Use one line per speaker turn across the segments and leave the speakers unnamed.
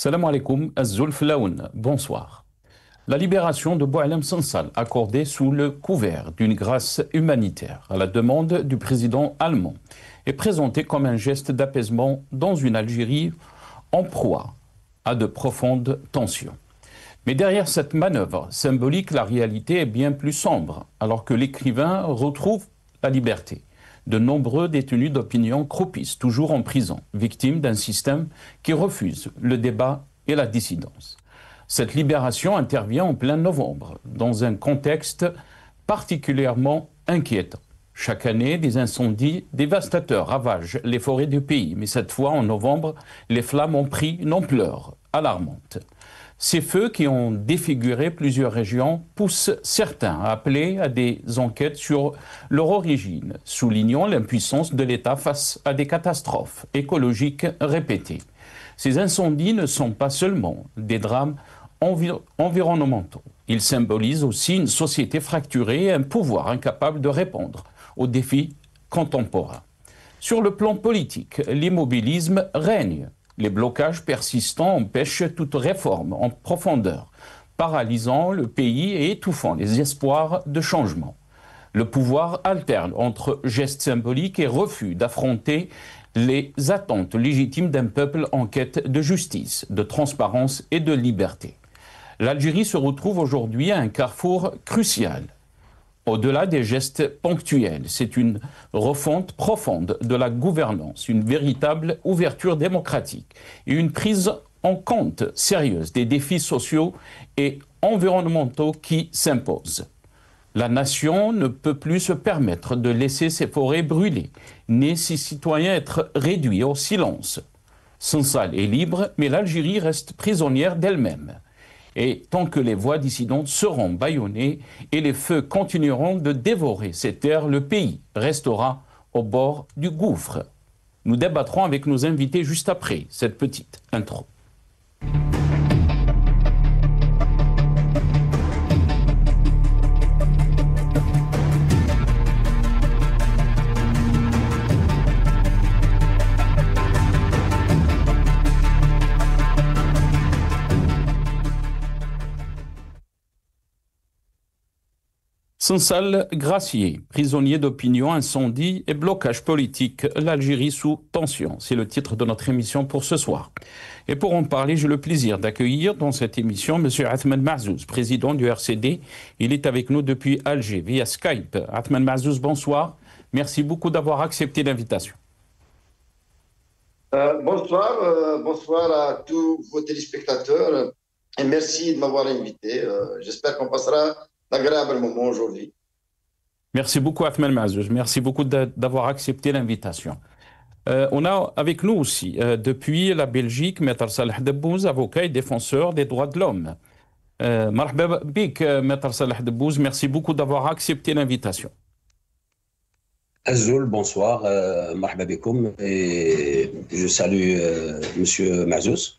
Salam alaikum, Azul Flaoun, bonsoir. La libération de Boualem Sansal, accordée sous le couvert d'une grâce humanitaire à la demande du président allemand, est présentée comme un geste d'apaisement dans une Algérie en proie à de profondes tensions. Mais derrière cette manœuvre symbolique, la réalité est bien plus sombre, alors que l'écrivain retrouve la liberté. De nombreux détenus d'opinion croupissent toujours en prison, victimes d'un système qui refuse le débat et la dissidence. Cette libération intervient en plein novembre, dans un contexte particulièrement inquiétant. Chaque année, des incendies dévastateurs ravagent les forêts du pays, mais cette fois, en novembre, les flammes ont pris une ampleur alarmante. Ces feux qui ont défiguré plusieurs régions poussent certains à appeler à des enquêtes sur leur origine, soulignant l'impuissance de l'État face à des catastrophes écologiques répétées. Ces incendies ne sont pas seulement des drames environnementaux. Ils symbolisent aussi une société fracturée et un pouvoir incapable de répondre aux défis contemporains. Sur le plan politique, l'immobilisme règne. Les blocages persistants empêchent toute réforme en profondeur, paralysant le pays et étouffant les espoirs de changement. Le pouvoir alterne entre gestes symboliques et refus d'affronter les attentes légitimes d'un peuple en quête de justice, de transparence et de liberté. L'Algérie se retrouve aujourd'hui à un carrefour crucial. Au-delà des gestes ponctuels, c'est une refonte profonde de la gouvernance, une véritable ouverture démocratique et une prise en compte sérieuse des défis sociaux et environnementaux qui s'imposent. La nation ne peut plus se permettre de laisser ses forêts brûler, ni ses citoyens être réduits au silence. Sansal est libre, mais l'Algérie reste prisonnière d'elle-même. Et tant que les voix dissidentes seront bâillonnées et les feux continueront de dévorer ces terres, le pays restera au bord du gouffre. Nous débattrons avec nos invités juste après cette petite intro. Sansal Gracier, prisonnier d'opinion, incendie et blocage politique, l'Algérie sous tension. C'est le titre de notre émission pour ce soir. Et pour en parler, j'ai le plaisir d'accueillir dans cette émission M. Athman Mahzouz, président du RCD. Il est avec nous depuis Alger, via Skype. Athman Mahzouz, bonsoir. Merci beaucoup d'avoir accepté l'invitation.
Bonsoir à tous vos téléspectateurs et merci de m'avoir invité. J'espère qu'on passera d'agréables moments aujourd'hui.
Merci beaucoup, Athman Mahzouz. Merci beaucoup d'avoir accepté l'invitation. On a avec nous aussi, depuis la Belgique, Maître Salah Debbouz, avocat et défenseur des droits de l'homme. Marhaba bik, Maître Salah Debbouz, merci beaucoup d'avoir accepté l'invitation.
Azul, bonsoir, marhaba bikoum, et je salue Monsieur Mahzouz.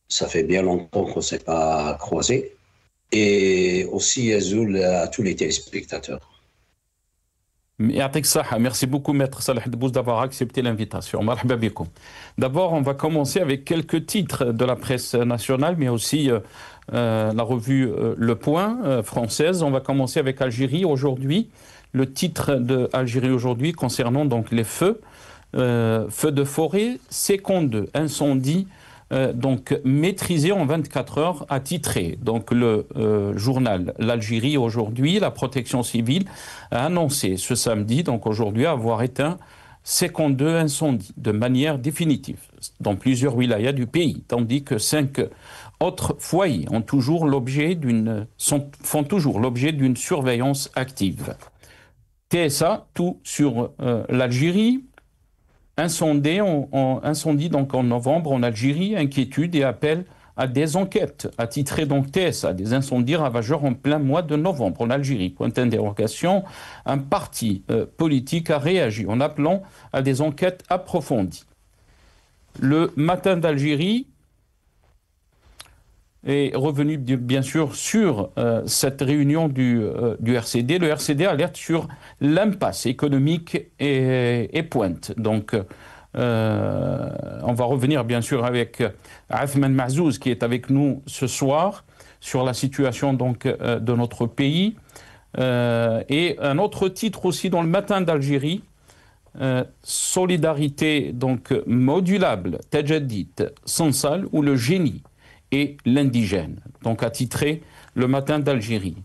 Ça fait bien longtemps qu'on ne s'est pas croisés. Et aussi Azul à tous les téléspectateurs.
Merci beaucoup, Maître Salah Debbouz, d'avoir accepté l'invitation. Marhaba bikoum. D'abord, on va commencer avec quelques titres de la presse nationale, mais aussi la revue Le Point française. On va commencer avec Algérie aujourd'hui. Le titre de Algérie aujourd'hui concernant donc les feux. Feux de forêt, C-2, incendie donc maîtrisé en 24 heures, a titré donc le journal L'Algérie aujourd'hui. La protection civile a annoncé ce samedi, donc aujourd'hui, avoir éteint 52 incendies de manière définitive dans plusieurs wilayas du pays, tandis que 5 autres foyers font toujours l'objet d'une surveillance active. TSA, tout sur l'Algérie. Incendie donc en novembre en Algérie, inquiétude et appel à des enquêtes, a titré donc TSA, des incendies ravageurs en plein mois de novembre en Algérie. Point d'interrogation, un parti politique a réagi en appelant à des enquêtes approfondies. Le matin d'Algérie est revenu bien sûr sur cette réunion du RCD. Le RCD alerte sur l'impasse économique et pointe donc On va revenir bien sûr avec Athmane Mahzouz qui est avec nous ce soir sur la situation donc de notre pays. Et un autre titre aussi dans le Matin d'Algérie, Solidarité donc modulable, Tajaddit, Sansal ou le génie et l'indigène, donc attitré le Matin d'Algérie.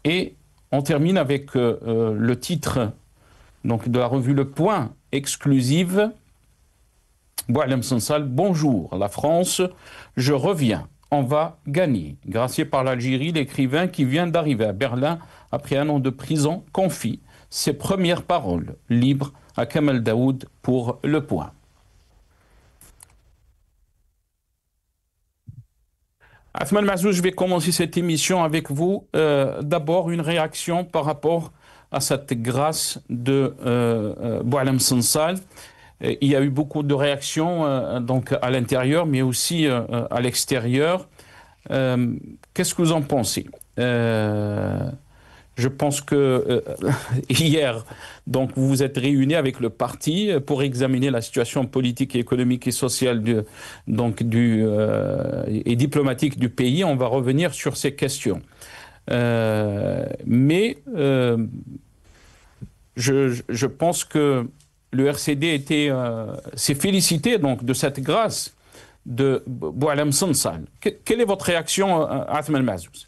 Et on termine avec le titre donc, de la revue Le Point, exclusive, Boualem Sansal, bonjour la France, je reviens, on va gagner. Gracié par l'Algérie, l'écrivain qui vient d'arriver à Berlin après un an de prison confie ses premières paroles libres à Kamel Daoud pour Le Point. Athmane Mahzouz, je vais commencer cette émission avec vous. D'abord, une réaction par rapport à cette grâce de Boualem Sansal. Il y a eu beaucoup de réactions donc à l'intérieur, mais aussi à l'extérieur. Qu'est-ce que vous en pensez? Je pense que hier, donc, vous vous êtes réunis avec le parti pour examiner la situation politique, économique et sociale et diplomatique du pays. On va revenir sur ces questions. Mais je pense que le RCD s'est félicité donc, de cette grâce de Boualem Sansal. Quelle est votre réaction, Athmane Mahzouz?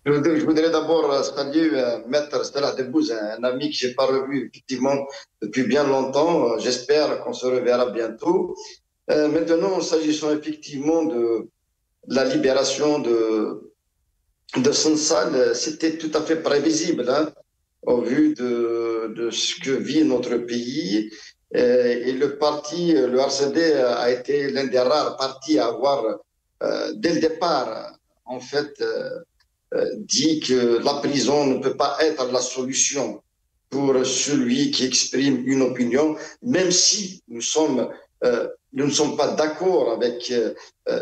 Je voudrais d'abord saluer Maître Stella Debouze, un ami que je n'ai pas revu effectivement depuis bien longtemps. J'espère qu'on se reverra bientôt. Maintenant, s'agissant effectivement de la libération de Sansal, c'était tout à fait prévisible hein, au vu de ce que vit notre pays. Et le parti, le RCD, a été l'un des rares partis à avoir, dès le départ, en fait, dit que la prison ne peut pas être la solution pour celui qui exprime une opinion, même si nous ne sommes pas d'accord avec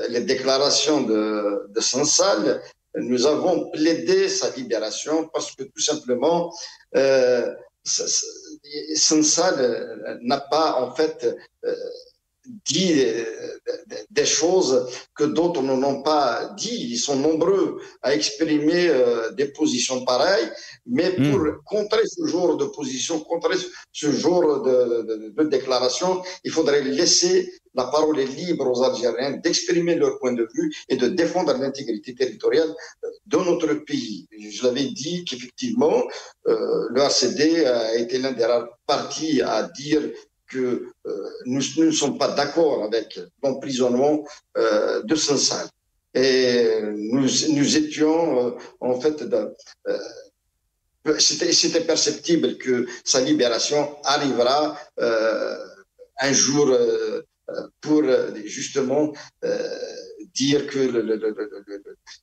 les déclarations de Sansal. Nous avons plaidé sa libération parce que tout simplement, Sansal n'a pas en fait dit des choses que d'autres n'ont pas dit. Ils sont nombreux à exprimer des positions pareilles, mais pour contrer ce genre de position, contrer ce genre de déclaration, il faudrait laisser la parole libre aux Algériens d'exprimer leur point de vue et de défendre l'intégrité territoriale de notre pays. Je l'avais dit qu'effectivement, le RCD a été l'un des rares partis à dire que nous ne sommes pas d'accord avec l'emprisonnement de Sansal. Et nous étions, en fait, c'était perceptible que sa libération arrivera un jour pour justement dire que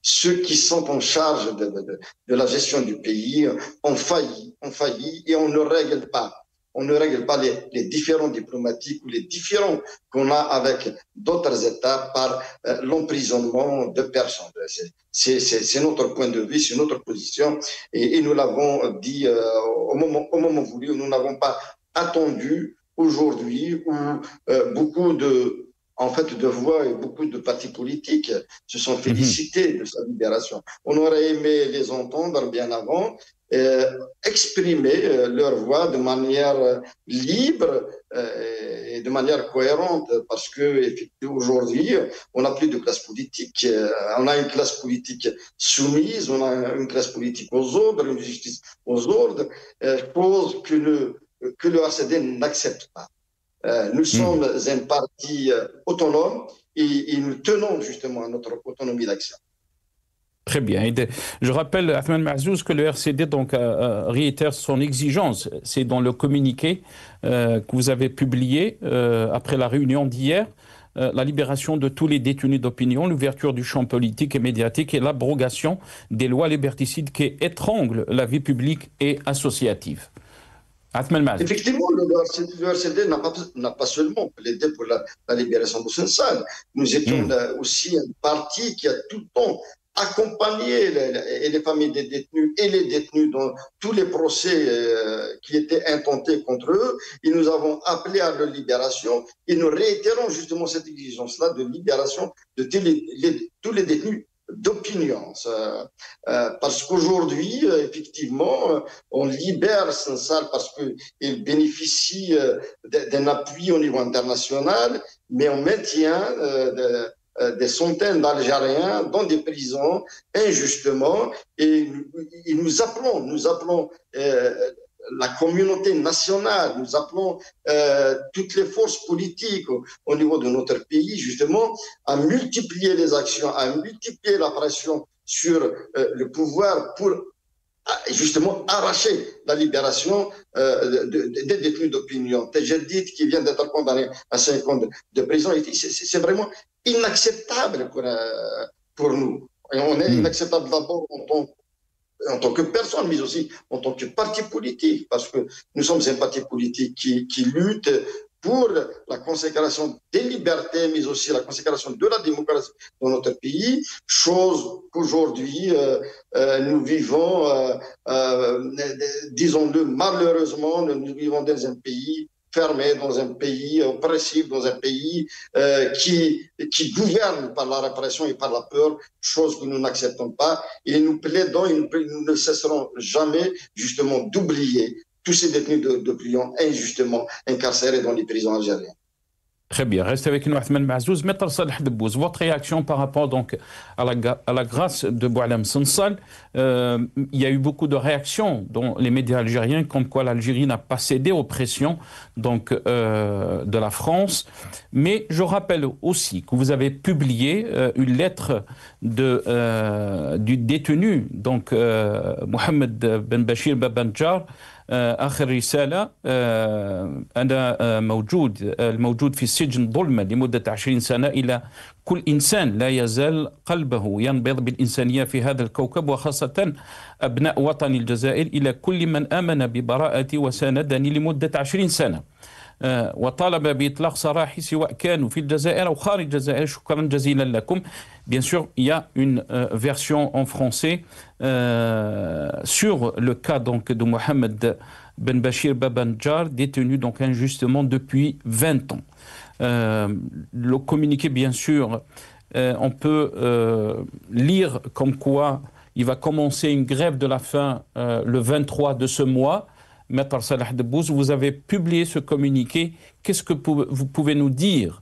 ceux qui sont en charge de la gestion du pays ont failli et on ne règle pas. On ne règle pas les différends diplomatiques ou les différends qu'on a avec d'autres États par l'emprisonnement de personnes. C'est notre point de vue, c'est notre position et nous l'avons dit au moment voulu. Nous n'avons pas attendu aujourd'hui où beaucoup de voix et beaucoup de partis politiques se sont félicités de sa libération. On aurait aimé les entendre bien avant, exprimer leur voix de manière libre et de manière cohérente, parce que aujourd'hui, on n'a plus de classe politique. On a une classe politique soumise, on a une classe politique aux ordres, une justice aux ordres, chose que le RCD n'accepte pas. Nous sommes un parti autonome et nous tenons justement à notre autonomie d'action.
Très bien. Je rappelle, Athmane Mahzouz, que le RCD donc, réitère son exigence. C'est dans le communiqué que vous avez publié après la réunion d'hier, la libération de tous les détenus d'opinion, l'ouverture du champ politique et médiatique et l'abrogation des lois liberticides qui étranglent la vie publique et associative.
Effectivement, le RCD n'a pas seulement plaidé pour la libération de Sansal. Nous étions aussi un parti qui a tout le temps accompagné les familles des détenus et les détenus dans tous les procès qui étaient intentés contre eux. Et nous avons appelé à leur libération et nous réitérons justement cette exigence-là de libération de tous les détenus d'opinion. Parce qu'aujourd'hui, effectivement, on libère Sansal parce qu'il bénéficie d'un appui au niveau international, mais on maintient des centaines d'Algériens dans des prisons injustement, et nous appelons la communauté nationale, nous appelons toutes les forces politiques au niveau de notre pays, justement, à multiplier les actions, à multiplier la pression sur le pouvoir pour justement arracher la libération des détenus d'opinion. Tejedid, qui vient d'être condamné à 5 ans de prison, c'est vraiment inacceptable pour nous. Et on est inacceptable d'abord en tant que personne, mais aussi en tant que parti politique, parce que nous sommes un parti politique qui lutte pour la consécration des libertés, mais aussi la consécration de la démocratie dans notre pays, chose qu'aujourd'hui nous vivons, disons-le malheureusement, nous vivons dans un pays fermé, dans un pays oppressif, dans un pays qui gouverne par la répression et par la peur, chose que nous n'acceptons pas. Et nous plaidons, et nous ne cesserons jamais justement d'oublier tous ces détenus d'opinion injustement incarcérés dans les prisons algériennes.
Très bien. Restez avec nous, Othman Mahzouz. Maître Salah Debbouz, votre réaction par rapport donc à la grâce de Boualem Sansal. Il y a eu beaucoup de réactions dans les médias algériens comme quoi l'Algérie n'a pas cédé aux pressions donc, de la France. Mais je rappelle aussi que vous avez publié une lettre du détenu, donc Mohamed Ben Bachir Babanjar, آخر رسالة أنا الموجود في السجن ظلما لمدة 20 سنة إلى كل إنسان لا يزال قلبه ينبض بالإنسانية في هذا الكوكب وخاصة أبناء وطن الجزائر إلى كل من آمن ببراءتي وساندني لمدة 20 سنة وطالب بإطلاق سراحي سواء كانوا في الجزائر أو خارج الجزائر. شكرا جزيلا لكم. Bien sûr, il y a une version en français sur le cas donc, de Mohamed Ben Bachir Babanjar, détenu donc injustement depuis 20 ans. Le communiqué, bien sûr, on peut lire comme quoi il va commencer une grève de la faim le 23 de ce mois. Maître Salah Debbouz, vous avez publié ce communiqué. Qu'est-ce que vous pouvez nous dire?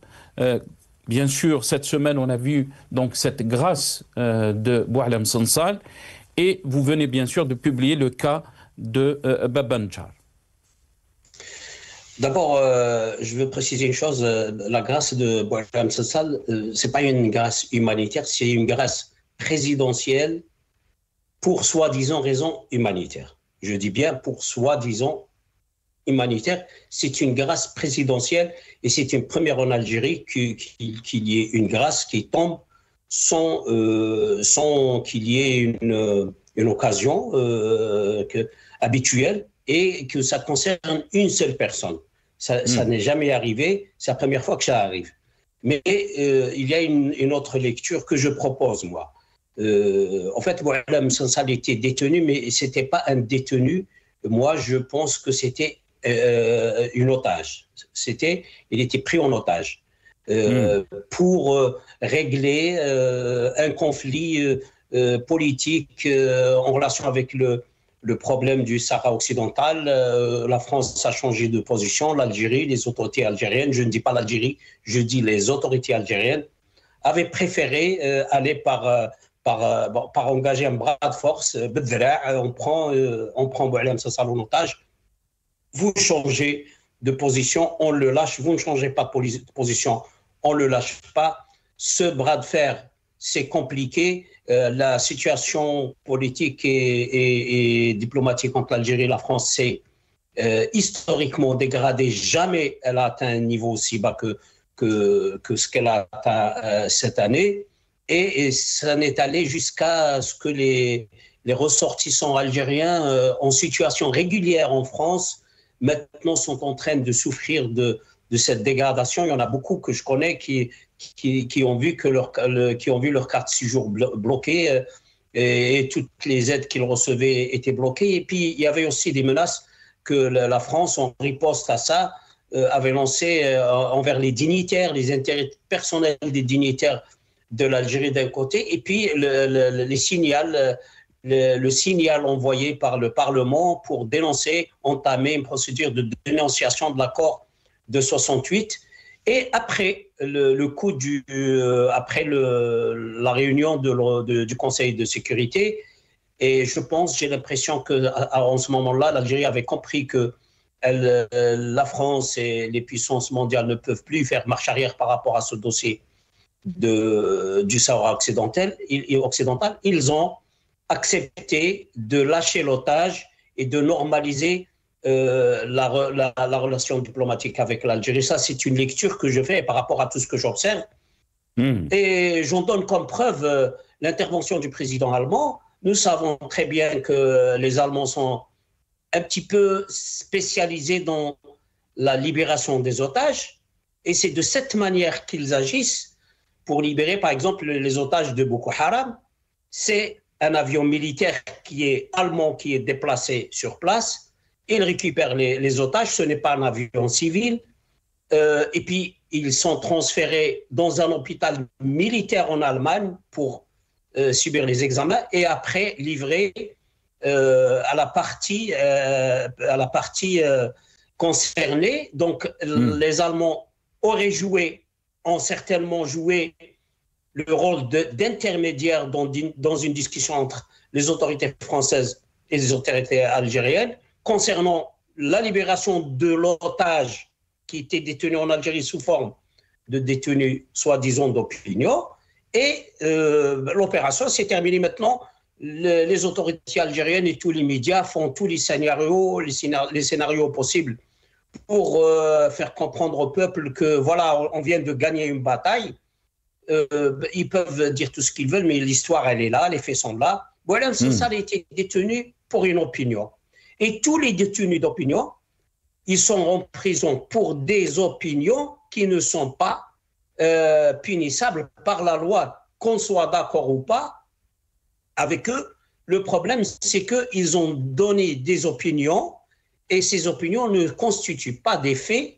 Bien sûr, cette semaine, on a vu donc cette grâce de Boualem Sansal et vous venez bien sûr de publier le cas de Babanjar.
D'abord, je veux préciser une chose. La grâce de Boualem Sansal, ce n'est pas une grâce humanitaire, c'est une grâce présidentielle pour soi-disant raisons humanitaires. Je dis bien pour soi-disant humanitaire, c'est une grâce présidentielle et c'est une première en Algérie qu'il y ait une grâce qui tombe sans qu'il y ait une occasion habituelle et que ça concerne une seule personne. Ça n'est jamais arrivé, c'est la première fois que ça arrive. Mais il y a une autre lecture que je propose, moi. En fait, Boualem Sansal était détenu, mais ce n'était pas un détenu. Moi, je pense que c'était une otage. Il était pris en otage pour régler un conflit politique en relation avec le problème du Sahara occidental. La France a changé de position, l'Algérie, les autorités algériennes, je ne dis pas l'Algérie, je dis les autorités algériennes, avaient préféré aller par engager un bras de force. On prend Boualem Sansal en otage. Vous changez de position, on le lâche. Vous ne changez pas de position, on ne le lâche pas. Ce bras de fer, c'est compliqué. La situation politique et diplomatique entre l'Algérie et la France s'est historiquement dégradée. Jamais elle a atteint un niveau aussi bas que ce qu'elle a atteint cette année. Et ça n'est allé jusqu'à ce que les ressortissants algériens en situation régulière en France maintenant sont en train de souffrir de cette dégradation. Il y en a beaucoup que je connais qui qui ont vu leur carte séjour bloquée et toutes les aides qu'ils recevaient étaient bloquées. Et puis, il y avait aussi des menaces que la France, en riposte à ça, avait lancées envers les dignitaires, les intérêts personnels des dignitaires de l'Algérie d'un côté, et puis le signal envoyé par le Parlement pour entamer une procédure de dénonciation de l'accord de 68. Et après la réunion du Conseil de sécurité, et j'ai l'impression qu'en ce moment-là, l'Algérie avait compris que la France et les puissances mondiales ne peuvent plus faire marche arrière par rapport à ce dossier du Sahara occidental. Ils ont accepté de lâcher l'otage et de normaliser la relation diplomatique avec l'Algérie. Ça, c'est une lecture que je fais par rapport à tout ce que j'observe. Et j'en donne comme preuve l'intervention du président allemand. Nous savons très bien que les Allemands sont un petit peu spécialisés dans la libération des otages. Et c'est de cette manière qu'ils agissent pour libérer, par exemple, les otages de Boko Haram. C'est un avion militaire allemand qui est déplacé sur place. Il récupère les otages, ce n'est pas un avion civil. Et puis, ils sont transférés dans un hôpital militaire en Allemagne pour subir les examens et après livrés à la partie concernée. Donc, les Allemands ont certainement joué le rôle d'intermédiaire dans une discussion entre les autorités françaises et les autorités algériennes concernant la libération de l'otage qui était détenu en Algérie sous forme de détenus soi-disant d'opinion. Et l'opération s'est terminée maintenant. Les autorités algériennes et tous les médias font tous les scénarios possibles pour faire comprendre au peuple que voilà, on vient de gagner une bataille. Ils peuvent dire tout ce qu'ils veulent, mais l'histoire, elle est là, les faits sont là. Boualem Sansal a été détenu pour une opinion. Et tous les détenus d'opinion, ils sont en prison pour des opinions qui ne sont pas punissables par la loi, qu'on soit d'accord ou pas avec eux. Le problème, c'est qu'ils ont donné des opinions et ces opinions ne constituent pas des faits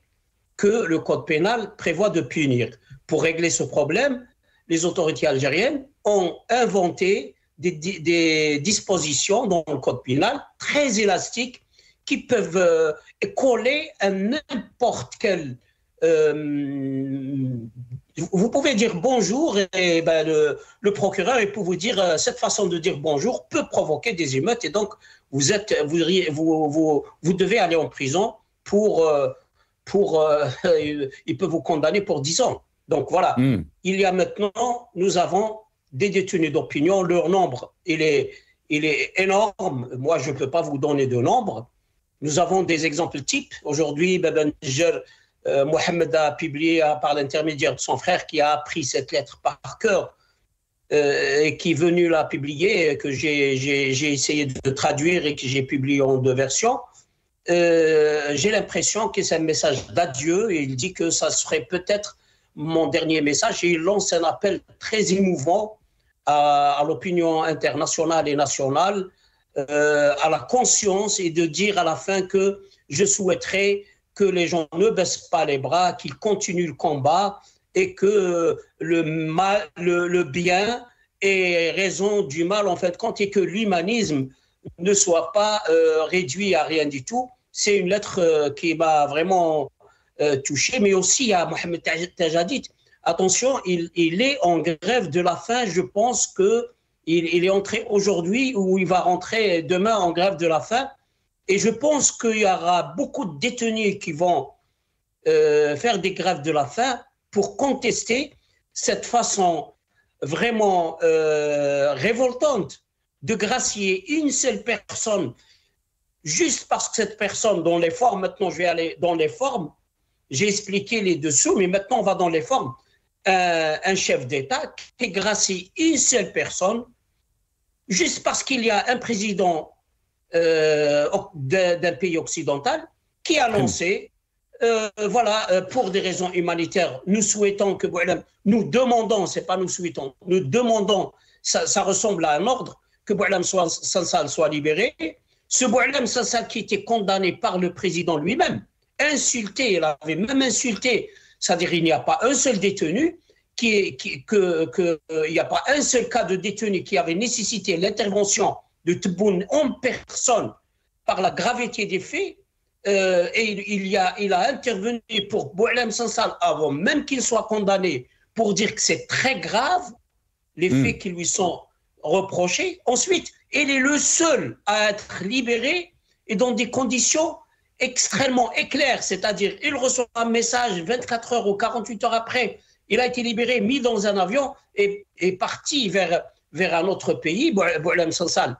que le code pénal prévoit de punir. Pour régler ce problème, les autorités algériennes ont inventé des dispositions dans le code pénal très élastiques qui peuvent coller à n'importe quel... vous pouvez dire bonjour et le procureur il peut vous dire cette façon de dire bonjour peut provoquer des émeutes et donc vous devez aller en prison il peut vous condamner pour 10 ans. Donc voilà, il y a maintenant, nous avons des détenus d'opinion, leur nombre il est énorme. Moi je ne peux pas vous donner de nombre. Nous avons des exemples types. Aujourd'hui, Mohamed a publié par l'intermédiaire de son frère qui a appris cette lettre par cœur et qui est venu la publier, que j'ai essayé de traduire et que j'ai publié en 2 versions. J'ai l'impression que c'est un message d'adieu et il dit que ça serait peut-être mon dernier message et il lance un appel très émouvant à l'opinion internationale et nationale, à la conscience et de dire à la fin que je souhaiterais que les gens ne baissent pas les bras, qu'ils continuent le combat et que le bien est raison du mal en fait compte et que l'humanisme ne soit pas réduit à rien du tout. C'est une lettre qui m'a vraiment touché, mais aussi à Mohamed Tajadid. Attention, il est en grève de la faim. Je pense qu'il est entré aujourd'hui ou il va rentrer demain en grève de la faim. Et je pense qu'il y aura beaucoup de détenus qui vont faire des grèves de la faim pour contester cette façon vraiment révoltante de gracier une seule personne juste parce que cette personne, dans les formes, maintenant je vais aller dans les formes, j'ai expliqué les dessous, mais maintenant on va dans les formes. Un chef d'État qui gracie une seule personne juste parce qu'il y a un président d'un pays occidental qui a lancé voilà, pour des raisons humanitaires, nous souhaitons que Boualem, nous demandons, c'est pas nous souhaitons, nous demandons, ça ressemble à un ordre, que Boualem Sansal soit libéré. Ce Boualem Sansal qui était condamné par le président lui-même, insulté, il avait même insulté, c'est-à-dire il n'y a pas un seul détenu, il n'y a pas un seul cas de détenu qui avait nécessité l'intervention de Tebboune en personne par la gravité des faits. Et il a intervenu pour Boualem Sansal avant même qu'il soit condamné pour dire que c'est très grave les faits qui lui sont reprochés. Ensuite, il est le seul à être libéré et dans des conditions extrêmement éclair, c'est-à-dire il reçoit un message 24 heures ou 48 heures après, il a été libéré, mis dans un avion et parti vers un autre pays, Boualem Sansal.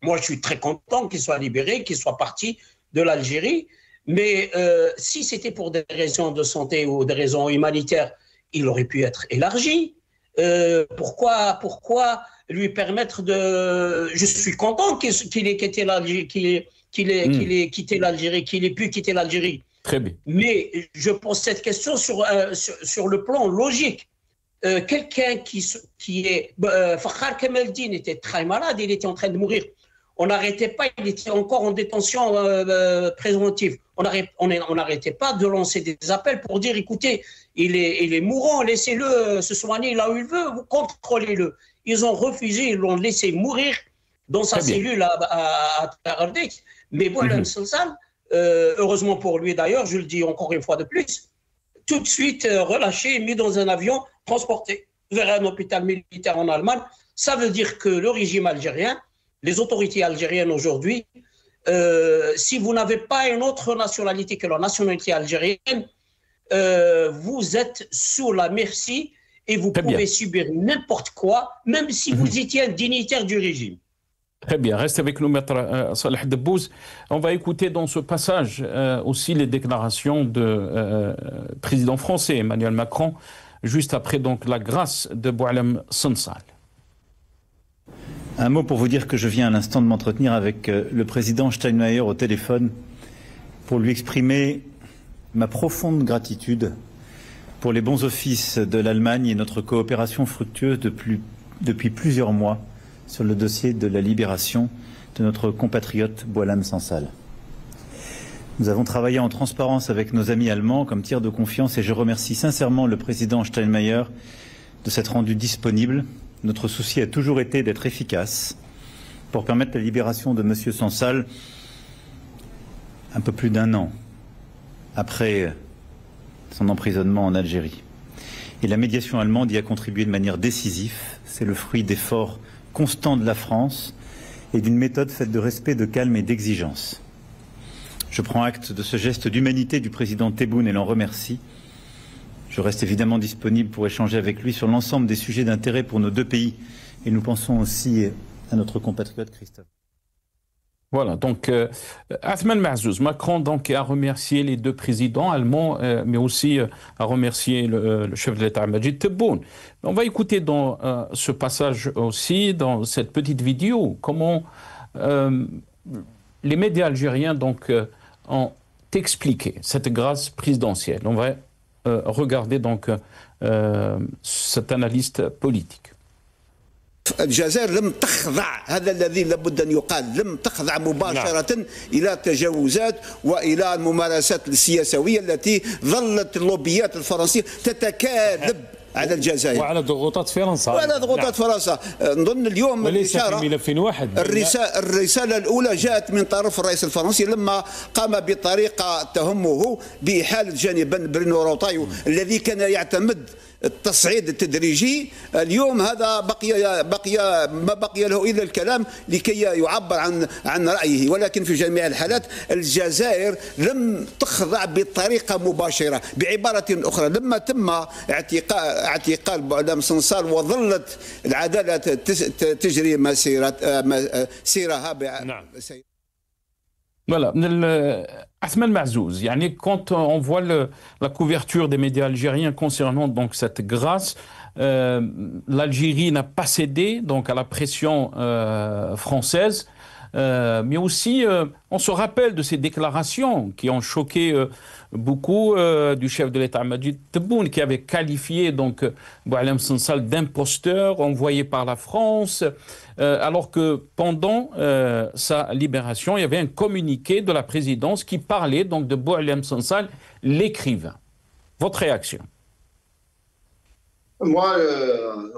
Moi, je suis très content qu'il soit libéré, qu'il soit parti de l'Algérie, mais si c'était pour des raisons de santé ou des raisons humanitaires, il aurait pu être élargi. Pourquoi lui permettre de... Je suis content qu'il ait quitté l'Algérie, qu'il ait quitté l'Algérie, qu'il ait pu quitter l'Algérie.
Très bien.
Mais je pose cette question sur le plan logique. Quelqu'un qui est... Fakhar Kamaldine était très malade, il était en train de mourir. On n'arrêtait pas, il était encore en détention préventive. On n'arrêtait pas de lancer des appels pour dire, écoutez, il est mourant, laissez-le se soigner là où il veut, vous contrôlez-le. Ils ont refusé, ils l'ont laissé mourir dans sa cellule à Ardèche. Mais Boualem Sansal, heureusement pour lui d'ailleurs, je le dis encore une fois de plus, tout de suite relâché, mis dans un avion, transporté vers un hôpital militaire en Allemagne. Ça veut dire que le régime algérien, les autorités algériennes aujourd'hui, si vous n'avez pas une autre nationalité que la nationalité algérienne, vous êtes sous la merci et vous pouvez subir n'importe quoi, même si vous étiez un dignitaire du régime.
Très bien, reste avec nous, maître Saleh Debbouz. On va écouter dans ce passage aussi les déclarations du président français Emmanuel Macron, juste après donc la grâce de Boualem Sansal.
Un mot pour vous dire que je viens à l'instant de m'entretenir avec le président Steinmeier au téléphone pour lui exprimer ma profonde gratitude pour les bons offices de l'Allemagne et notre coopération fructueuse depuis plusieurs mois sur le dossier de la libération de notre compatriote Boualem Sansal. Nous avons travaillé en transparence avec nos amis allemands comme tiers de confiance et je remercie sincèrement le président Steinmeier de s'être rendu disponible. Notre souci a toujours été d'être efficace pour permettre la libération de M. Sansal un peu plus d'un an après son emprisonnement en Algérie. Et la médiation allemande y a contribué de manière décisive. C'est le fruit d'efforts constants de la France et d'une méthode faite de respect, de calme et d'exigence. Je prends acte de ce geste d'humanité du président Tebboune et l'en remercie. Je reste évidemment disponible pour échanger avec lui sur l'ensemble des sujets d'intérêt pour nos deux pays. Et nous pensons aussi à notre compatriote Christophe.
Voilà, donc Athman Mahzouz, Macron donc a remercié les deux présidents allemands, mais aussi a remercié le chef de l'État Majid Tebboune. On va écouter dans ce passage aussi, dans cette petite vidéo, comment les médias algériens donc ont expliqué cette grâce présidentielle. On va regarder donc cet analyste politique.
الجزائر لم تخضع، هذا الذي لابد أن يقال، لم تخضع مباشرة إلى تجاوزات وإلى الممارسات السياسوية التي ظلت اللوبيات الفرنسية تتكاذب على الجزائر
وعلى ضغوطات فرنسا
فرنسا. نظن اليوم
وليس في ملف واحد.
الرسالة الأولى جاءت من طرف الرئيس الفرنسي لما قام بطريقة تهمه بإحالة جانبا برينو روطايو الذي كان يعتمد التصعيد التدريجي. اليوم هذا ما بقي له إلا الكلام لكي يعبر عن رأيه، ولكن في جميع الحالات الجزائر لم تخضع بطريقة مباشرة. بعبارة أخرى، لما تم اعتقال بوعلام سنصال وظلت العدالة تجري سيرها.
نعم. Voilà, Athman Mahzouz, quand on voit la couverture des médias algériens concernant donc cette grâce, l'Algérie n'a pas cédé donc à la pression française. mais aussi on se rappelle de ces déclarations qui ont choqué beaucoup du chef de l'État Majid Tebboune, qui avait qualifié donc Boualem Sansal d'imposteur envoyé par la France, alors que pendant sa libération, il y avait un communiqué de la présidence qui parlait donc de Boualem Sansal, l'écrivain. Votre réaction?
Moi,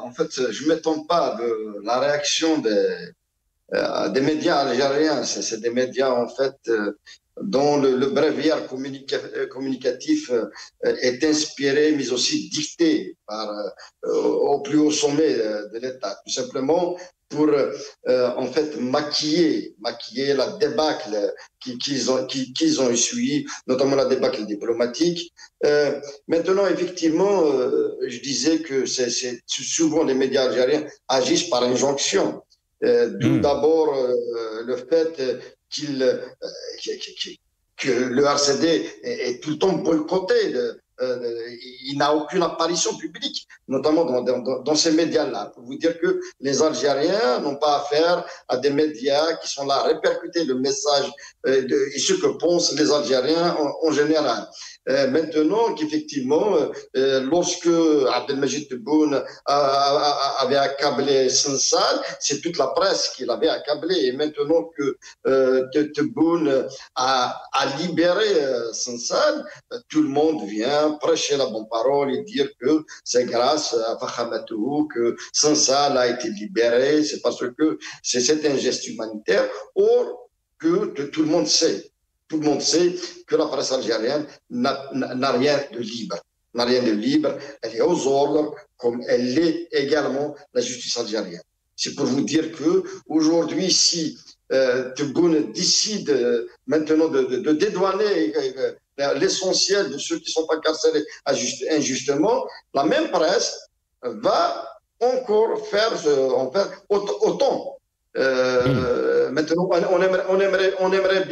en fait, je ne m'étonne pas de la réaction des médias algériens. C'est des médias, en fait, dont le bréviaire communicatif est inspiré, mais aussi dicté au plus haut sommet de l'État. Tout simplement pour, en fait, maquiller la débâcle qu'ils ont essuyé, notamment la débâcle diplomatique. Maintenant, effectivement, je disais que c'est souvent les médias algériens agissent par injonction. D'où d'abord le fait que le RCD est tout le temps boycotté. Il n'a aucune apparition publique, notamment dans ces médias-là. Pour vous dire que les Algériens n'ont pas affaire à des médias qui sont là à répercuter le message et ce que pensent les Algériens en général. Maintenant qu'effectivement, lorsque Abdelmajid Tebboune avait accablé Sansal, c'est toute la presse qui l'avait accablé. Et maintenant que Tebboune a libéré Sansal, tout le monde vient prêcher la bonne parole et dire que c'est grâce à Fakhamatou que Sansal a été libéré, c'est parce que c'est un geste humanitaire. Or, que tout le monde sait. Tout le monde sait que la presse algérienne n'a rien de libre. N'a rien de libre. Elle est aux ordres, comme elle l'est également la justice algérienne. C'est pour vous dire que aujourd'hui, si Tebboune décide maintenant de dédouaner l'essentiel de ceux qui sont incarcérés injustement, la même presse va encore faire autant. Maintenant, on aimerait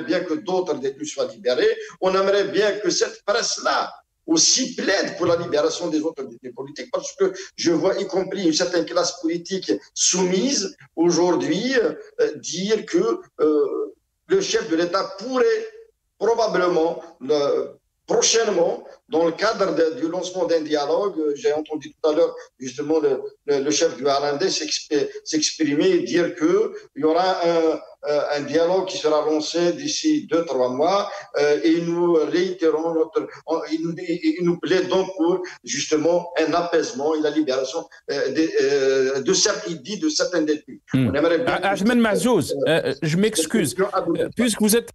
bien que d'autres détenus soient libérés. On aimerait bien que cette presse-là aussi plaide pour la libération des autres détenus politiques, parce que je vois, y compris une certaine classe politique soumise aujourd'hui, dire que le chef de l'État pourrait probablement prochainement, dans le cadre du lancement d'un dialogue, j'ai entendu tout à l'heure justement le chef du RND s'exprimer et dire qu'il y aura un dialogue qui sera lancé d'ici 2-3 mois et nous réitérons nous plaidons pour justement un apaisement et la libération de certains détenus.
Ajman Mahzouz, je m'excuse. Puisque vous êtes,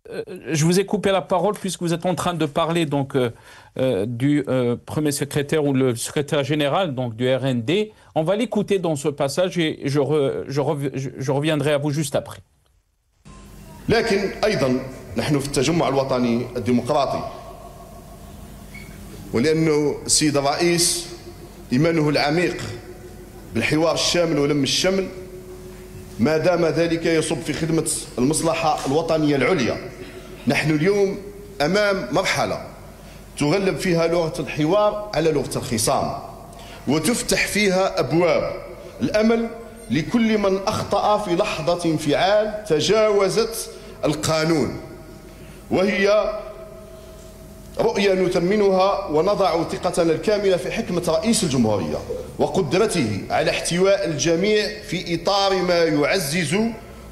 je vous ai coupé la parole puisque vous êtes en train de parler donc du premier secrétaire ou le secrétaire général donc du RND. On va l'écouter dans ce passage et je reviendrai à vous juste après.
لكن أيضا نحن في التجمع الوطني الديمقراطي، ولأنه السيد الرئيس إيمانه العميق بالحوار الشامل ولم الشمل ما دام ذلك يصب في خدمة المصلحة الوطنية العليا. نحن اليوم أمام مرحلة تغلب فيها لغة الحوار على لغة الخصام، وتفتح فيها أبواب الأمل لكل من أخطأ في لحظة انفعال تجاوزت القانون، وهي رؤية نثمنها ونضع ثقتنا الكاملة في حكمة رئيس الجمهورية وقدرته على احتواء الجميع في إطار ما يعزز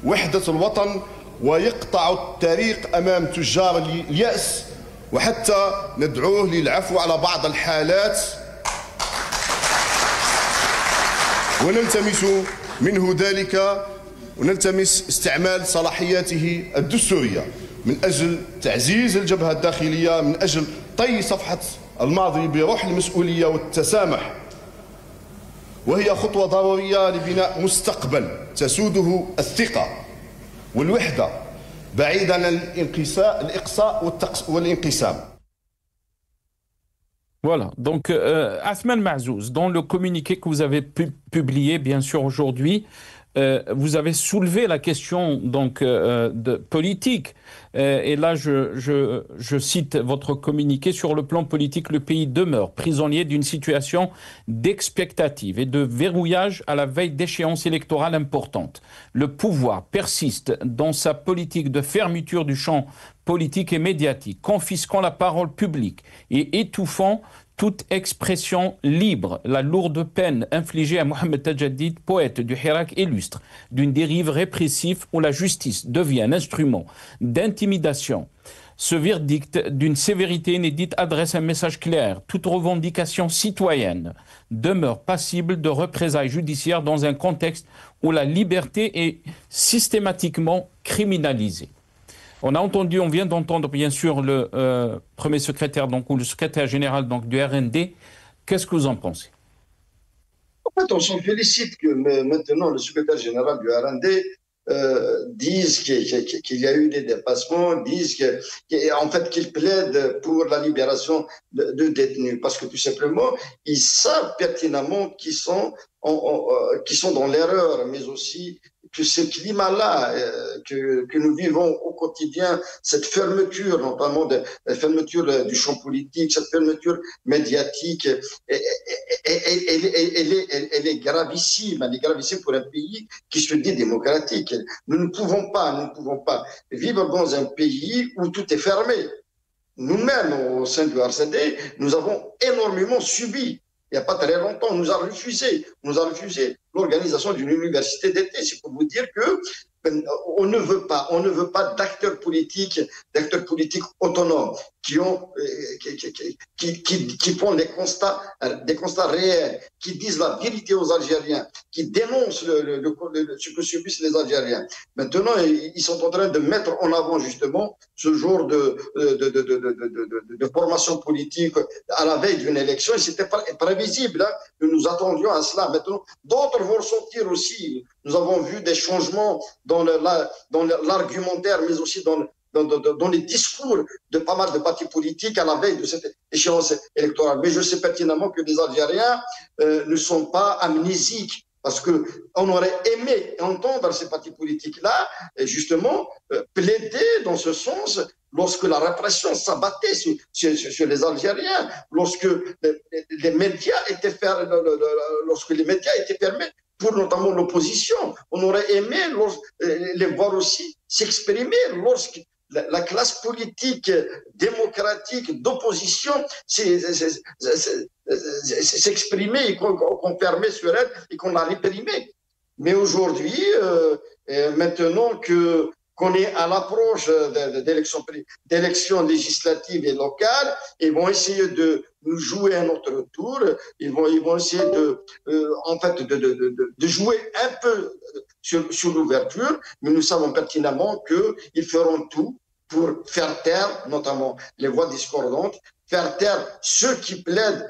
وحدة الوطن ويقطع الطريق أمام تجار اليأس، وحتى ندعوه للعفو على بعض الحالات ونلتمس منه ذلك ونلتمس استعمال صلاحياته الدستورية من أجل تعزيز الجبهة الداخلية، من أجل طي صفحة الماضي بروح المسؤولية والتسامح، وهي خطوة ضرورية لبناء مستقبل تسوده الثقة والوحدة بعيدا عن الإقصاء والانقسام.
Voilà, donc Athman Mahzouz, dans le communiqué que vous avez publié bien sûr aujourd'hui, vous avez soulevé la question donc de politique. Et là, je cite votre communiqué: sur le plan politique, le pays demeure prisonnier d'une situation d'expectative et de verrouillage à la veille d'échéances électorales importantes. Le pouvoir persiste dans sa politique de fermeture du champ politique et médiatique, confisquant la parole publique et étouffant toute expression libre. La lourde peine infligée à Mohamed Tajaddid, poète du Hirak, illustre d'une dérive répressive où la justice devient un instrument d'intimidation. Ce verdict d'une sévérité inédite adresse un message clair: toute revendication citoyenne demeure passible de représailles judiciaires dans un contexte où la liberté est systématiquement criminalisée. On vient d'entendre bien sûr le premier secrétaire donc, ou le secrétaire général donc, du RND. Qu'est-ce que vous en pensez?
En fait, on s'en félicite que maintenant le secrétaire général du RND dise qu'il y a eu des dépassements, disent en fait qu'il plaide pour la libération de détenus, parce que tout simplement ils savent pertinemment qu'ils sont dans l'erreur, mais aussi que ce climat-là que nous vivons au quotidien, cette fermeture, notamment la fermeture du champ politique, cette fermeture médiatique, elle est gravissime. Elle est gravissime pour un pays qui se dit démocratique. Nous ne pouvons pas vivre dans un pays où tout est fermé. Nous-mêmes, au sein du RCD, nous avons énormément subi. Il n'y a pas très longtemps, on nous a refusé l'organisation d'une université d'été. C'est pour vous dire que on ne veut pas d'acteurs politiques autonomes qui font des constats réels, qui disent la vérité aux Algériens, qui dénoncent ce que subissent les Algériens. Maintenant, ils sont en train de mettre en avant justement ce genre de formation politique à la veille d'une élection. Et c'était prévisible, hein, que nous attendions à cela. Maintenant, d'autres vont ressortir aussi. Nous avons vu des changements dans l'argumentaire, mais aussi dans les discours de pas mal de partis politiques à la veille de cette échéance électorale. Mais je sais pertinemment que les Algériens ne sont pas amnésiques, parce qu'on aurait aimé entendre ces partis politiques-là, justement, plaider dans ce sens lorsque la répression s'abattait sur les Algériens, lorsque les médias étaient fermés, pour notamment l'opposition. On aurait aimé les voir aussi s'exprimer lorsque la classe politique démocratique d'opposition s'exprimait et qu'on fermait sur elle et qu'on a réprimé. Mais aujourd'hui, maintenant qu'on est à l'approche d'élections législatives et locales, ils vont essayer de nous jouer un autre tour. Ils vont essayer de jouer un peu sur l'ouverture, mais nous savons pertinemment qu'ils feront tout pour faire taire, notamment les voix discordantes, faire taire ceux qui plaident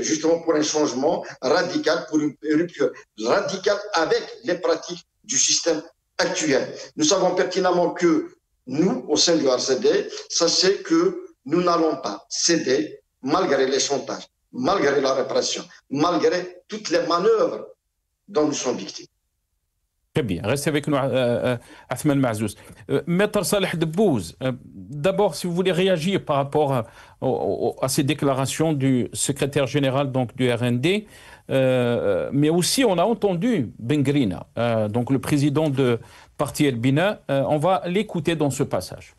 justement pour un changement radical, pour une rupture radicale avec les pratiques du système actuel. Nous savons pertinemment que nous, au sein du RCD, sachez que nous n'allons pas céder malgré les chantages, malgré la répression, malgré toutes les manœuvres dont nous sommes victimes.
Très bien. Restez avec nous, Athman Mazouz. Maître Saleh Debbouz, d'abord, si vous voulez réagir par rapport à ces déclarations du secrétaire général donc, du RND, mais aussi on a entendu Bengrina, donc le président de Parti El Bina. On va l'écouter dans ce passage.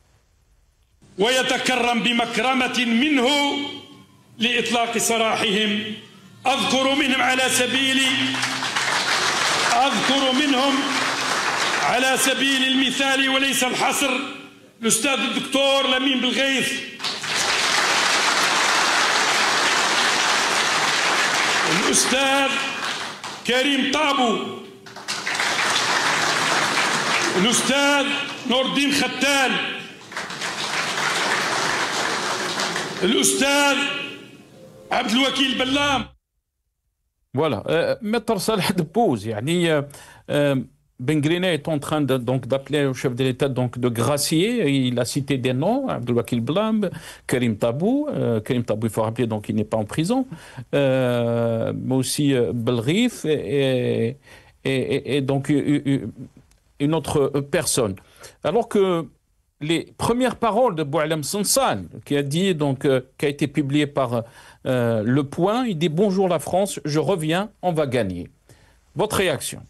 ويتكرم بمكرمة منه لإطلاق سراحهم. أذكر منهم على سبيل المثال وليس الحصر الأستاذ الدكتور لمين بالغيث، الأستاذ كريم طابو، الأستاذ نور الدين ختان، الأستاذ عبد الوكيل بلام.
Voilà, Maître Saleh Debbouz, Bengrina est en train d'appeler au chef de l'État de gracier. Il a cité des noms, Abdelwakil Blam, Karim Tabou. Karim Tabou, il faut rappeler, donc il n'est pas en prison. Mais aussi Belrif et donc une autre personne. Alors que les premières paroles de Boualem Sansal, qui a dit, donc, qui a été publié par Le Point, il dit « Bonjour la France, je reviens, on va gagner ». Votre réaction?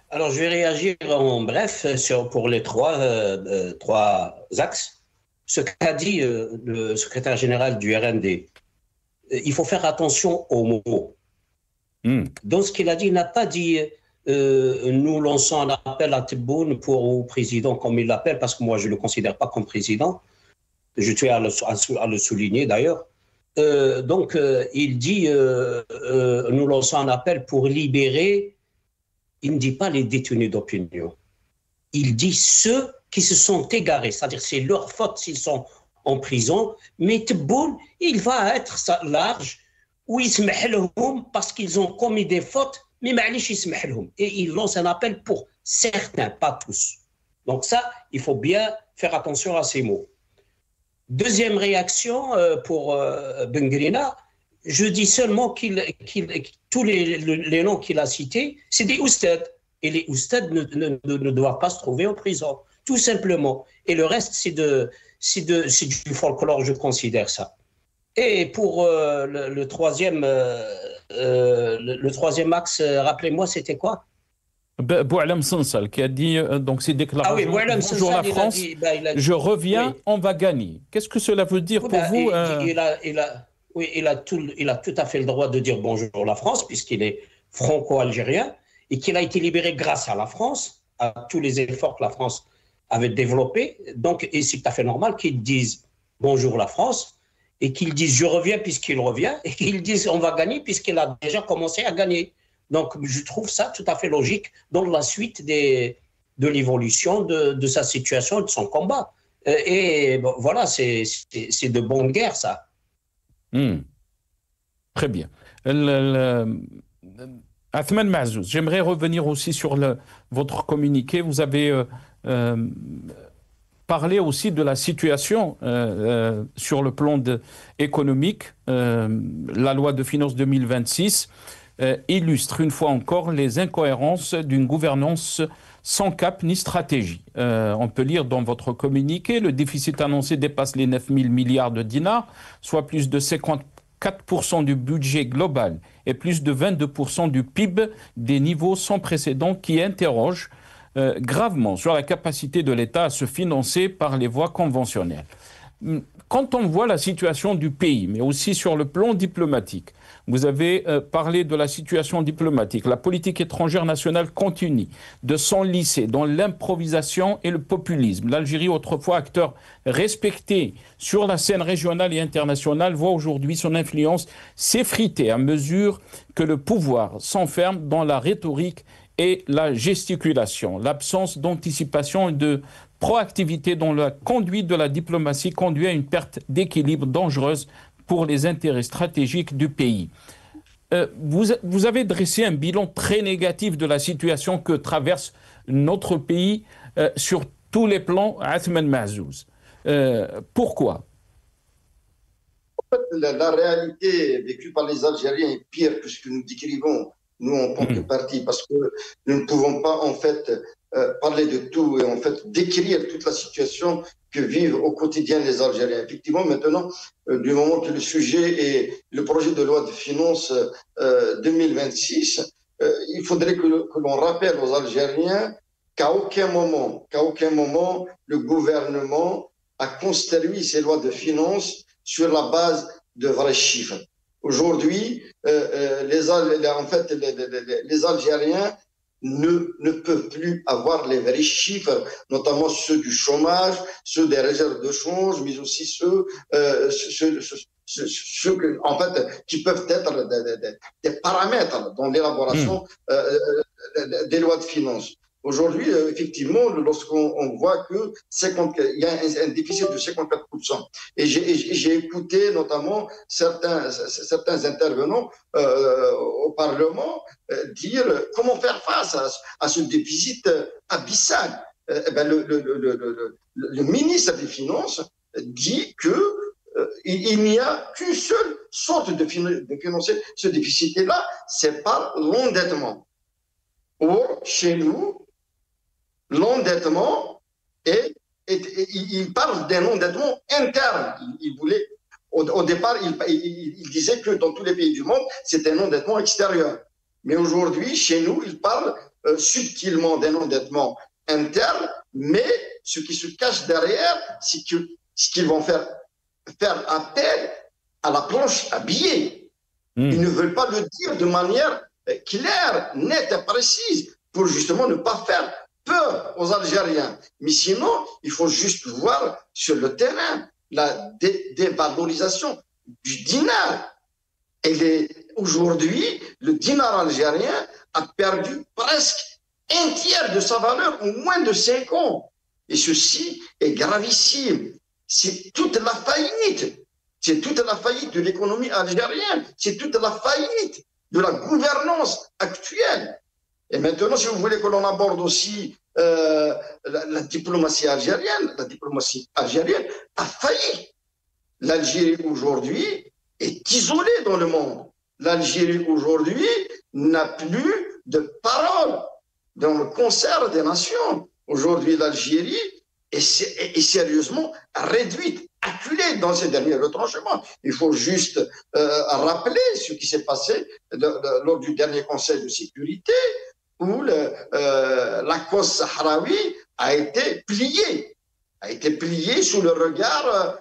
Alors, je vais réagir en bref pour les trois axes. Ce qu'a dit le secrétaire général du RND, il faut faire attention aux mots. Dans ce qu'il a dit, il n'a pas dit nous lançons un appel à Tebboune au président, comme il l'appelle, parce que moi je ne le considère pas comme président. Je tiens à le souligner d'ailleurs. Donc, il dit nous lançons un appel pour libérer. Il ne dit pas les détenus d'opinion. Il dit ceux qui se sont égarés, c'est-à-dire c'est leur faute s'ils sont en prison, mais Tebboune, il va être large, où ils se mettent parce qu'ils ont commis des fautes, mais معليش يسمح لهم. Et il lance un appel pour certains, pas tous. Donc ça, il faut bien faire attention à ces mots. Deuxième réaction pour Bengrina, je dis seulement tous les noms qu'il a cités, c'est des oustades. Et les oustades ne doivent pas se trouver en prison, tout simplement. Et le reste, c'est du folklore, je considère ça. Et pour le troisième axe, rappelez-moi, c'était quoi?
Boualem Sansal qui a dit donc ces déclarations. Bonjour la France, je reviens, oui. On va gagner. Qu'est-ce que cela veut dire pour vous?
Il a tout à fait le droit de dire bonjour la France, puisqu'il est franco-algérien et qu'il a été libéré grâce à la France, à tous les efforts que la France avait développés. Donc, et c'est tout à fait normal qu'il dise bonjour la France et qu'il dise je reviens puisqu'il revient et qu'il dise on va gagner puisqu'il a déjà commencé à gagner. Donc, je trouve ça tout à fait logique dans la suite de l'évolution de sa situation et de son combat. Et bon, voilà, c'est de bonne guerre, ça.
Très bien. Athmane Mahzouz, j'aimerais revenir aussi sur votre communiqué. Vous avez parlé aussi de la situation sur le plan économique. La loi de finances 2026 illustre une fois encore les incohérences d'une gouvernance sans cap ni stratégie. On peut lire dans votre communiqué, le déficit annoncé dépasse les 9 000 milliards de dinars, soit plus de 54% du budget global et plus de 22% du PIB, des niveaux sans précédent qui interrogent gravement sur la capacité de l'État à se financer par les voies conventionnelles. Quand on voit la situation du pays, mais aussi sur le plan diplomatique, vous avez parlé de la situation diplomatique. La politique étrangère nationale continue de s'enlisser dans l'improvisation et le populisme. L'Algérie, autrefois acteur respecté sur la scène régionale et internationale, voit aujourd'hui son influence s'effriter à mesure que le pouvoir s'enferme dans la rhétorique et la gesticulation. L'absence d'anticipation et de proactivité dans la conduite de la diplomatie conduit à une perte d'équilibre dangereuse pour les intérêts stratégiques du pays. Vous avez dressé un bilan très négatif de la situation que traverse notre pays sur tous les plans, Athmane Mahzouz. Pourquoi?
En fait, la réalité vécue par les Algériens est pire que ce que nous décrivons, nous, en tant que parti, parce que nous ne pouvons pas, en fait, parler de tout et, en fait, décrire toute la situation que vivent au quotidien les Algériens. Effectivement, maintenant, du moment que le sujet est le projet de loi de finances 2026, il faudrait que l'on rappelle aux Algériens qu'à aucun moment, le gouvernement a construit ces lois de finances sur la base de vrais chiffres. Aujourd'hui, les Algériens ne peuvent plus avoir les vrais chiffres, notamment ceux du chômage, ceux des réserves de change, mais aussi ceux que, en fait, qui peuvent être des paramètres dans l'élaboration des lois de finances. Aujourd'hui, effectivement, lorsqu'on voit qu'il y a un déficit de 54%, et j'ai écouté notamment certains intervenants au Parlement dire comment faire face à ce déficit abyssal. Le ministre des Finances dit qu'il n'y a qu'une seule sorte de financer ce déficit-là, c'est par l'endettement. Or, chez nous, l'endettement il parle d'un endettement interne. Il voulait, au départ, il disait que dans tous les pays du monde, c'est un endettement extérieur. Mais aujourd'hui, chez nous, il parle subtilement d'un endettement interne, mais ce qui se cache derrière, c'est qu'ils vont faire appel à la planche à billets. Ils ne veulent pas le dire de manière claire, nette et précise pour justement ne pas faire peur aux Algériens. Mais sinon, il faut juste voir sur le terrain la dévalorisation du dinar. Aujourd'hui, le dinar algérien a perdu presque un tiers de sa valeur en moins de 5 ans. Et ceci est gravissime. C'est toute la faillite. C'est toute la faillite de l'économie algérienne. C'est toute la faillite de la gouvernance actuelle. Et maintenant, si vous voulez que l'on aborde aussi la diplomatie algérienne a failli. L'Algérie aujourd'hui est isolée dans le monde. L'Algérie aujourd'hui n'a plus de parole dans le concert des nations. Aujourd'hui, l'Algérie est sérieusement réduite, acculée dans ces derniers retranchements. Il faut juste rappeler ce qui s'est passé lors du dernier Conseil de sécurité, où la cause sahraoui a été pliée sous le regard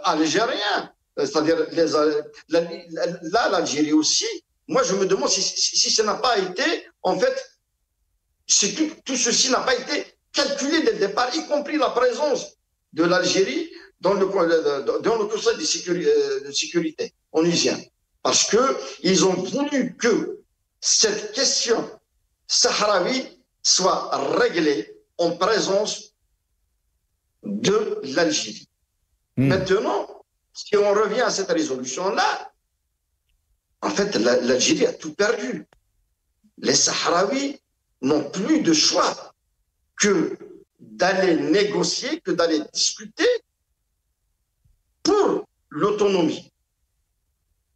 algérien. C'est-à-dire, là, l'Algérie aussi, moi je me demande si ça n'a pas été, en fait, tout ceci n'a pas été calculé dès le départ, y compris la présence de l'Algérie dans le Conseil de sécurité onusien. Parce qu'ils ont voulu que cette question sahraoui soit réglée en présence de l'Algérie. Maintenant, si on revient à cette résolution-là, en fait, l'Algérie a tout perdu. Les Sahraouis n'ont plus de choix que d'aller négocier, que d'aller discuter pour l'autonomie.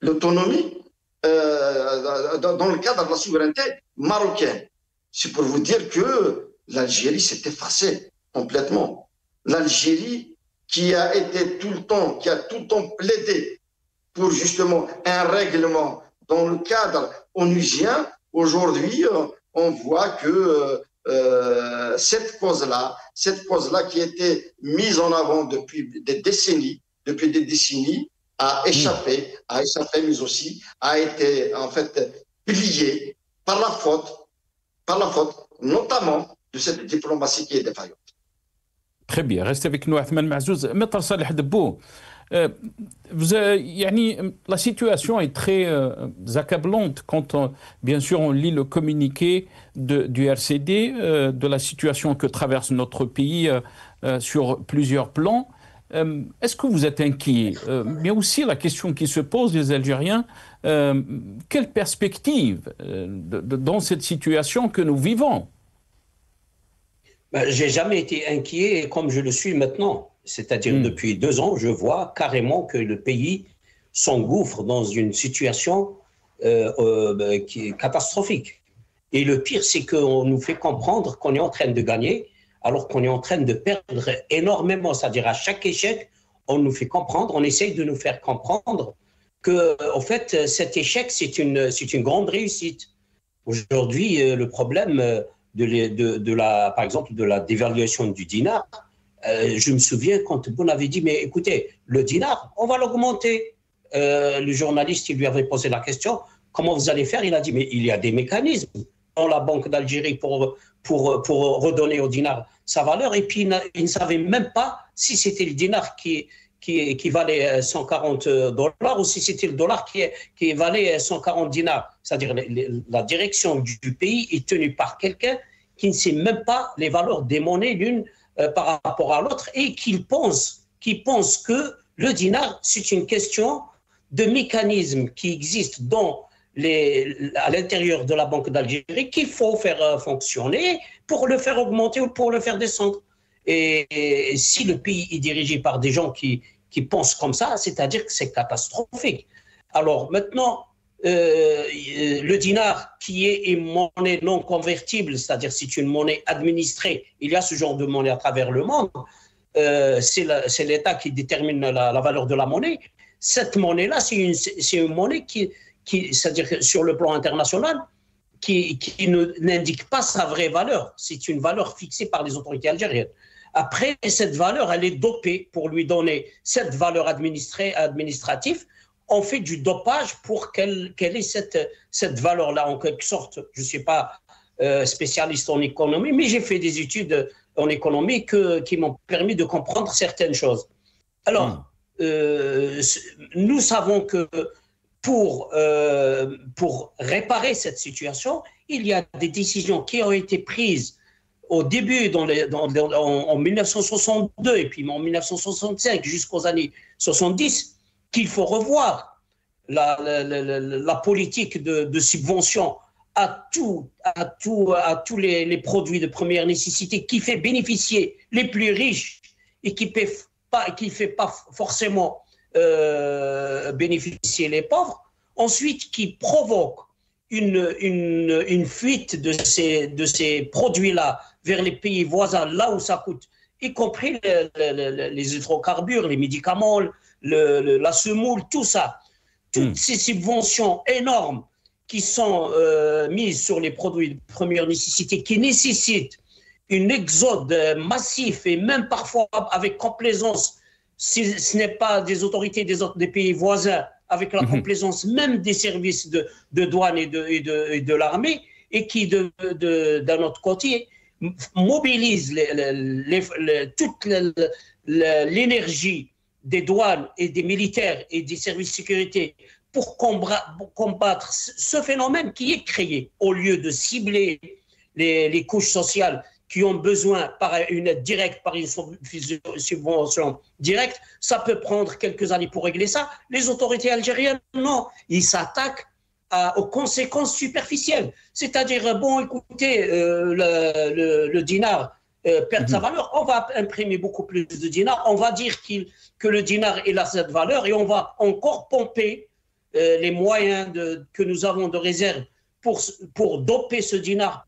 L'autonomie dans le cadre de la souveraineté marocaine. C'est pour vous dire que l'Algérie s'est effacée complètement. L'Algérie qui a tout le temps plaidé pour justement un règlement dans le cadre onusien, aujourd'hui, on voit que cette cause-là qui était mise en avant depuis des décennies, a échappé, mais aussi a été en fait pliée par la faute, notamment de cette diplomatie qui est défaillante.
Très bien, restez avec nous, Athman Mahzouz. Maître Saleh Debbo, la situation est très accablante quand, bien sûr, on lit le communiqué du RCD, de la situation que traverse notre pays sur plusieurs plans. Est-ce que vous êtes inquiet? Mais aussi la question qui se pose, les Algériens, quelle perspective dans cette situation que nous vivons?
J'ai jamais été inquiet comme je le suis maintenant. C'est-à-dire depuis 2 ans, je vois carrément que le pays s'engouffre dans une situation qui est catastrophique. Et le pire, c'est qu'on nous fait comprendre qu'on est en train de gagner alors qu'on est en train de perdre énormément. C'est-à-dire à chaque échec, on nous fait comprendre, on essaye de nous faire comprendre que, en fait, cet échec, c'est une grande réussite. Aujourd'hui, le problème par exemple, de la dévaluation du dinar, je me souviens quand Boun avait dit, mais écoutez, le dinar, on va l'augmenter. Le journaliste, il lui avait posé la question, comment vous allez faire? Il a dit, mais il y a des mécanismes dans la Banque d'Algérie pour redonner au dinar sa valeur. Et puis, il ne savait même pas si c'était le dinar qui valait $140 ou si c'était le dollar qui valait 140 dinars. C'est-à-dire la direction du pays est tenue par quelqu'un qui ne sait même pas les valeurs des monnaies l'une par rapport à l'autre et qui pense que le dinar, c'est une question de mécanisme qui existe à l'intérieur de la Banque d'Algérie qu'il faut faire fonctionner pour le faire augmenter ou pour le faire descendre. Et si le pays est dirigé par des gens qui pensent comme ça, c'est-à-dire que c'est catastrophique. Alors maintenant, le dinar, qui est une monnaie non convertible, c'est-à-dire c'est une monnaie administrée, il y a ce genre de monnaie à travers le monde, c'est l'État qui détermine la valeur de la monnaie. Cette monnaie-là, c'est une monnaie qui c'est-à-dire que sur le plan international, qui n'indique pas sa vraie valeur. C'est une valeur fixée par les autorités algériennes. Après, cette valeur, elle est dopée pour lui donner cette valeur administrative. On fait du dopage pour qu'elle ait cette valeur-là, en quelque sorte. Je ne suis pas spécialiste en économie, mais j'ai fait des études en économie qui m'ont permis de comprendre certaines choses. Alors, nous savons que pour réparer cette situation, il y a des décisions qui ont été prises au début, en 1962 et puis en 1965 jusqu'aux années 70, qu'il faut revoir la politique de subvention à tous les produits de première nécessité qui fait bénéficier les plus riches et qui ne fait pas forcément bénéficier les pauvres. Ensuite, qui provoque une fuite de ces produits-là vers les pays voisins, là où ça coûte, y compris les hydrocarbures, les médicaments, la semoule, tout ça. Toutes ces subventions énormes qui sont mises sur les produits de première nécessité, qui nécessitent un exode massif et même parfois avec complaisance, si ce n'est pas des autorités des pays voisins, avec la complaisance même des services de douane et de l'armée, et qui, d'un autre côté, mobilise toute l'énergie des douanes et des militaires et des services de sécurité pour combattre ce phénomène qui est créé, au lieu de cibler les couches sociales qui ont besoin par une aide directe, par une subvention directe. Ça peut prendre quelques années pour régler ça. Les autorités algériennes, non. Ils s'attaquent aux conséquences superficielles. C'est-à-dire, bon, écoutez, le dinar perd sa valeur, on va imprimer beaucoup plus de dinars, on va dire que le dinar il a cette valeur et on va encore pomper les moyens que nous avons de réserve pour doper ce dinar,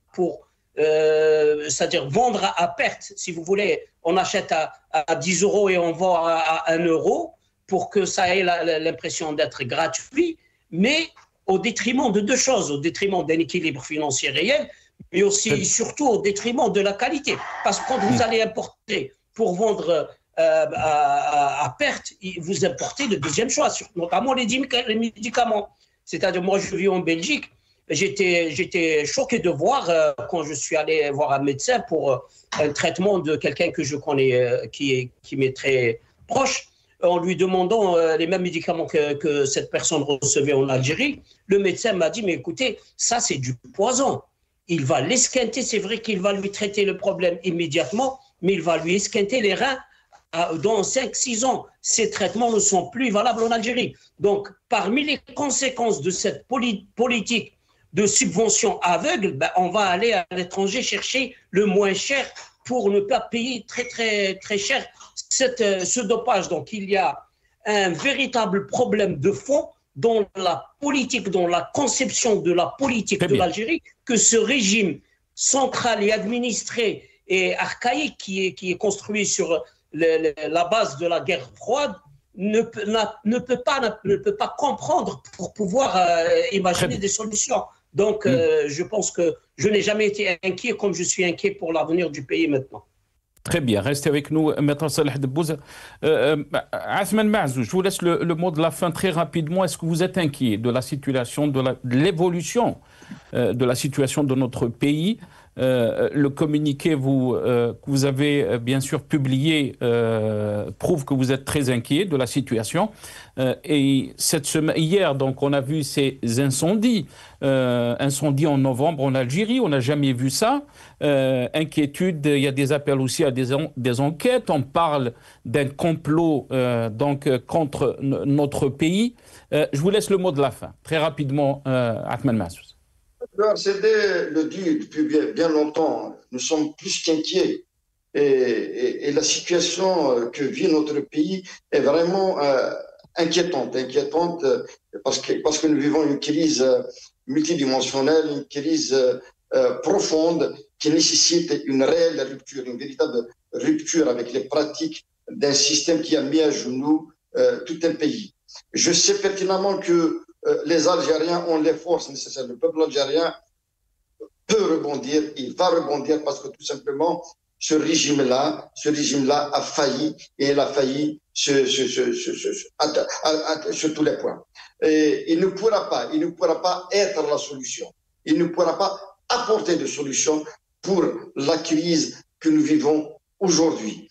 c'est-à-dire vendre à perte, si vous voulez. On achète à 10 € et on vend à 1 € pour que ça ait l'impression d'être gratuit, mais au détriment de deux choses, au détriment d'un équilibre financier réel, mais aussi et surtout au détriment de la qualité. Parce que quand vous allez importer pour vendre à perte, vous importez le deuxième choix, notamment les médicaments. C'est-à-dire, moi, je vis en Belgique, j'étais choqué de voir, quand je suis allé voir un médecin pour un traitement de quelqu'un que je connais, qui m'est très proche, en lui demandant les mêmes médicaments que cette personne recevait en Algérie. Le médecin m'a dit, mais écoutez, ça c'est du poison. Il va l'esquinter, c'est vrai qu'il va lui traiter le problème immédiatement, mais il va lui esquinter les reins dans 5-6 ans. Ces traitements ne sont plus valables en Algérie. Donc, parmi les conséquences de cette politique de subvention aveugle, on va aller à l'étranger chercher le moins cher pour ne pas payer très, très, très cher ce dopage. Donc, il y a un véritable problème de fond dans la politique, dans la conception de la politique de l'Algérie, que ce régime central et administré et archaïque qui est construit sur la base de la guerre froide ne peut pas comprendre pour pouvoir imaginer des solutions. Donc, je pense que je n'ai jamais été inquiet comme je suis inquiet pour l'avenir du pays maintenant.
Très bien, restez avec nous, Maître Salah Debbouze. Athmane Mazouz, je vous laisse le mot de la fin très rapidement. Est-ce que vous êtes inquiet de la situation, de l'évolution de la situation de notre pays? Le communiqué que vous avez bien sûr publié prouve que vous êtes très inquiet de la situation. Et hier, donc, on a vu ces incendies en novembre en Algérie. On n'a jamais vu ça. Inquiétude, il y a des appels aussi à des enquêtes. On parle d'un complot contre notre pays. Je vous laisse le mot de la fin. Très rapidement, Athmane Mazouz.
C'est le dit depuis bien longtemps. Nous sommes plus qu'inquiets. Et la situation que vit notre pays est vraiment inquiétante parce que nous vivons une crise multidimensionnelle, une crise profonde qui nécessite une réelle rupture, une véritable rupture avec les pratiques d'un système qui a mis à genoux tout un pays. Je sais pertinemment que les Algériens ont les forces nécessaires. Le peuple algérien peut rebondir, il va rebondir parce que tout simplement, ce régime-là a failli et il a failli sur tous les points. Et il ne pourra pas être la solution. Il ne pourra pas apporter de solution pour la crise que nous vivons aujourd'hui.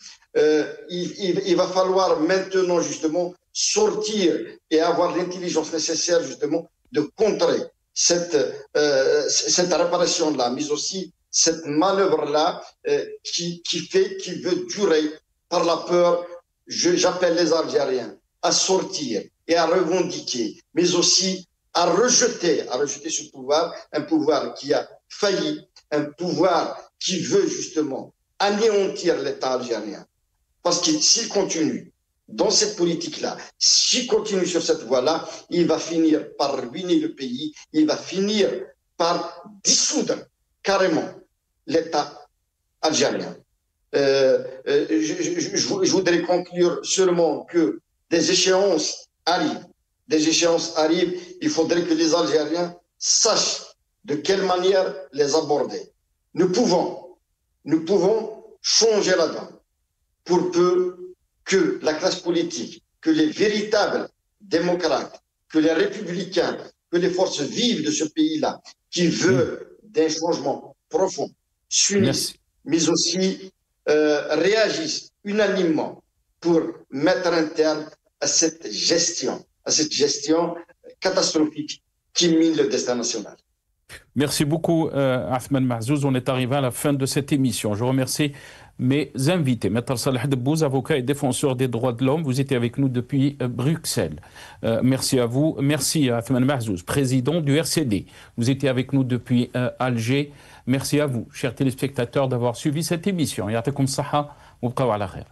Il va falloir maintenant justement sortir et avoir l'intelligence nécessaire justement de contrer cette réparation-là, mais aussi cette manœuvre-là qui veut durer par la peur. J'appelle les Algériens à sortir et à revendiquer, mais aussi à rejeter ce pouvoir, un pouvoir qui a failli, un pouvoir qui veut justement anéantir l'État algérien. Parce que s'il continue dans cette politique-là, s'il continue sur cette voie-là, il va finir par ruiner le pays, il va finir par dissoudre carrément l'État algérien. Je voudrais conclure seulement que des échéances arrivent. Il faudrait que les Algériens sachent de quelle manière les aborder. Nous pouvons changer la donne pour peu que la classe politique, que les véritables démocrates, que les républicains, que les forces vives de ce pays-là, qui veulent d'un changement profond, s'unissent, mais aussi réagissent unanimement pour mettre un terme à cette gestion catastrophique qui mine le destin national.
Merci beaucoup, Athmane Mahzouz. On est arrivé à la fin de cette émission. Je remercie mes invités. Maître Salah Debbouz, avocat et défenseur des droits de l'homme. Vous étiez avec nous depuis Bruxelles. Merci à vous. Merci à Athmane Mahzouz, président du RCD. Vous étiez avec nous depuis Alger. Merci à vous, chers téléspectateurs, d'avoir suivi cette émission. Ya'takoum saha wa bqaw ala khair.